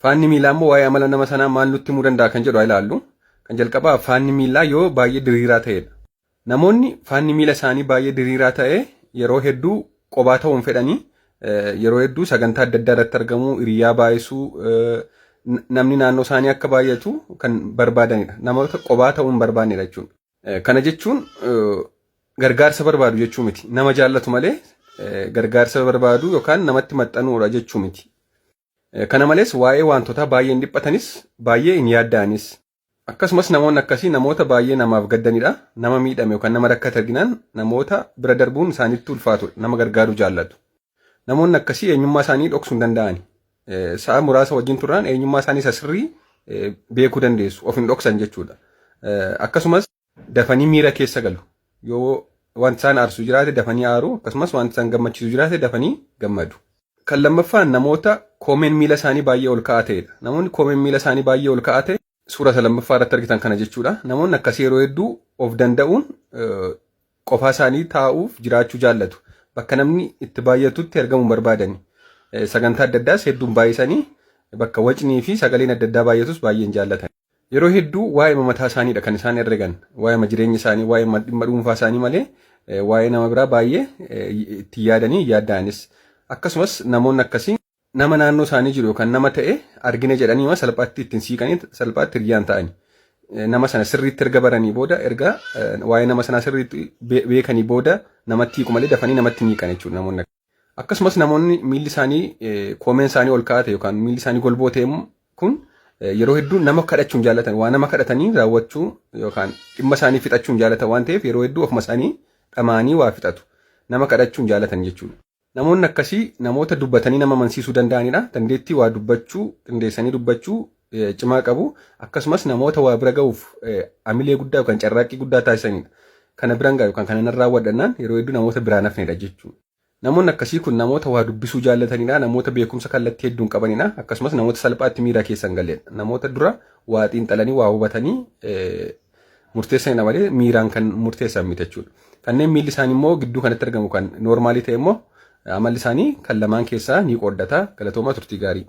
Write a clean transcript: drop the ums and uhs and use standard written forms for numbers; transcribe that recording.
Faanni miilaa immoo waa'ee amala nama sanaa maal nutti himuu danda'a kan jedhu ilaallu. Kan jalqabaa faanni miilaa yoo baay'ee diriiraa ta'edha. Namoonni faanni miila isaanii baay'ee diriiraa ta'e yeroo hedduu qophaa ta'uun fedhanii yeroo hedduu sagantaa adda addaa irratti argamu, hiriyaa baay'isuu, namni naannoo isaanii akka baay'atu kan barbaadanidha. Namoota qophaa ta'uu hin barbaannedha jechuudha. Kana jechuun gargaarsa barbaadu jechuu miti. Nama jaallatu malee gargaarsa barbaadu yookaan namatti maxxanuudha jechuu miti. Kana malees waa'ee wantoota baay'ee hin dhiphatanis baay'ee hin yaadda'anis. Akkasumas namoonni akkasii namoota baay'ee namaaf gaddanidha. Nama miidhame yookaan nama rakkate arginaan namoota bira darbuun isaanitti ulfaatudha. Nama gargaaruu jaallatu. Namoonni akkasii eenyummaa isaanii dhoksuu hin danda'ani. Sa'a muraasa wajjin turraan eenyummaa isaanii isa sirrii beekuu dandeessu. Of hin dhoksan jechuudha. Akkasumas dafanii miira keessa galu. Yoo wanti isaan aarsu jiraate dafanii aaru, akkasumas wanti isaan gammachiisu jiraate dafanii gammadu. Kan lammaffaan namoota koomeen miila isaanii baay'ee ol ka'aa ta'edha. Namoonni koomeen miila isaanii baay'ee ol ka'aa ta'e suura isa lammaffaa irratti argitan kana jechuudha. Namoonni akkasii yeroo hedduu of danda'uun qofaa isaanii taa'uuf jiraachuu jaallatu. Bakka namni itti baay'atutti argamuu barbaadani. Sagantaa adda addaas hedduun baay'isanii bakka wacnii fi sagaleen adda addaa baay'atus baay'een jaallatan. Yeroo hedduu waa'ee mataa isaaniidha kan isaan herregan. Waa'ee jireenya isaanii, waa'ee dhimma dhuunfaa isaanii malee waa'ee nama biraa baay'ee itti yaadanii yaadda'anis. Akkasumas namoonni akkasii nama naannoo isaanii jiru yookaan nama ta'e argine jedhanii salphaatti ittiin siiqanii salphaatti hiriyaan ta'ani. Nama sana sirriitti erga baranii booda erga waa'ee nama sanaa sirriitti beekanii booda namatti hiiku malee dafanii namatti hiikan jechuudha namoonni. Akkasumas namoonni miilli isaanii koomeen isaanii ol ka'aa ta'e yookaan miilli isaanii golboo ta'e kun yeroo hedduu nama kadhachuun jaallatan, waan nama kadhatanii raawwachuu yookaan dhimma isaanii fixachuun jaallatan waan ta'eef yeroo hedduu ofuma isaanii dhamaanii waa fixatu. Nama kadhachuun jaallatan jechuudha. Namoonni akkasii namoota dubbatanii nama amansiisuu danda'anidha. Dandeettii waa dubbachuu, dandeessanii dubbachuu cimaa qabu. Akkasumas namoota waa bira ga'uuf amilee guddaa yookaan carraaqqii guddaa taasisanidha. Kana biraan ga'a yookaan kana narraa raawwadhannaan yeroo hedduu namoota biraan hafnedha jechuudha. Namoonni akkasii kun namoota waa dubbisuu jaallatanidha. Namoota beekumsa kallattii hedduun qabanidha. Akkasumas namoota salphaatti miira keessa hin galledha. Namoota dura waa xiinxalanii waa hubatanii murteessanidha malee miiraan kan murteessan miti jechuudha. Kanneen miilli isaanii immoo gidduu kanatti argamu kan noormaalii ta'e immoo amalli isaanii kan lamaan keessaa ni qooddata. Galatooma turtii gaarii.